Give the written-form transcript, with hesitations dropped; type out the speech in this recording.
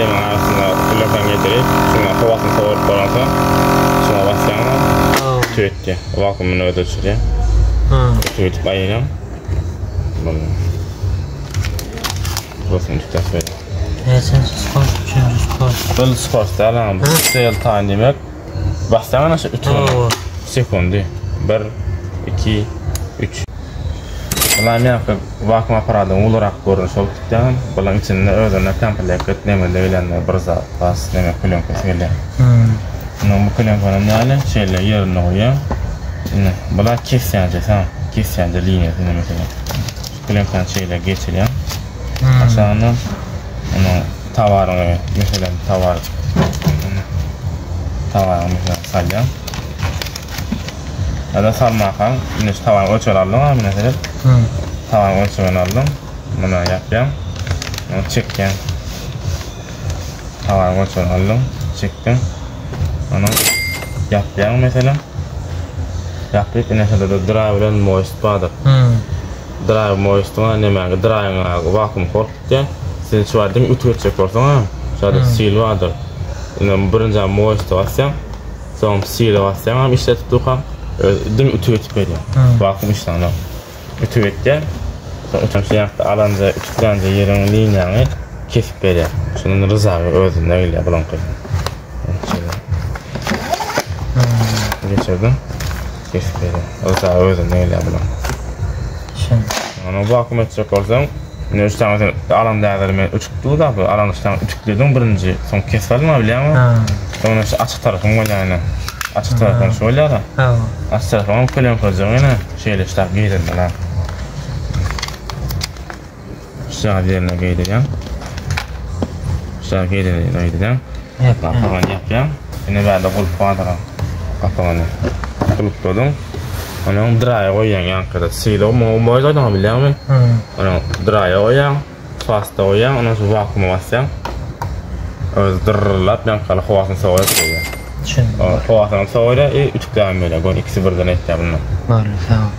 Yemin arasında telefon getirip, şuna havasını soğurup koyarsa, şuna basacağım. Tüyüttü. Vakumunu ödüçürüyor. Tüyütüp ayırıyorum. Bunu. Burasını tükten söyle. Sen skors. Böyle skors da alalım. Seyel tane demek. Basacağım aşağı 3 sekundi. 1, 2, 3. Bunlar ne yapıp vakum aparadım olarak görünüş olup gittim. Bunların içinde özüne komplekt nemede bilenler bir zat bas neme plyonka söyle. Bu plionkanın yani şeyle yerine koyuyor. Bunlar kesiyancı tamam. Kesiyancı linyası mesela. Plionkanın şeyle geçiliyor. Aşağıdan onu tavarını mesela tavarını mesela salyan. Ya da sarmakan, yine tavan ölçüler aldım ama mesela tavan ölçülerini aldım. Bunu yapacağım. Onu çekeceğim. Tavan ölçülerini aldım. Çektim. Onu yapacağım mesela. Yapıp mesela da drive'den moist vardır. Drive moist var ne demek? Drive'ın vakum korktu. Sen şu an değil mi ütü edecek olsan ha? Şu anda seal vardır. Yine birinci moist basacağım. Sonra seal basacağım ama işte tutukam. Değil mi ütü edip veriyor. Vakum işlemler. Ütü edeceğim. Sonra ütü şey yaptı. Alınca ütüklenince yerin linyanı kesip veriyor. Şunun rızağı özünde öyle bulan koyuyor. Geçirdim. Kesip veriyor. Rızağı özünde öyle bulan. Onu vakum edecek olsam, ne üç tane alan değerlerimi uçukluğu da bu alan üstten uçukluğum birinci son kesmedim mi biliyor musun? Sonra işte açık tarafım var yani. Açık tarafım şöyle ya da. Açık tarafım kalem koyacağım yine şeyle işte giydirdim lan. Şöyle yerine giydireceğim. Şöyle giydireceğim. Kapağını yapacağım. Yine böyle kulp vardır. Kapağını kulp koydum. Onu dry koyuyan yankıda silo mu zaten biliyor musun? Onu dry koyuyan, fast koyuyan, ondan sonra vakuma basacağım. Öz dırırlap yankıda havasını soğuya koyuyor. Havasını soğuya, üçük devam böyle. İkisi birden etti bunlar. Var, tamam.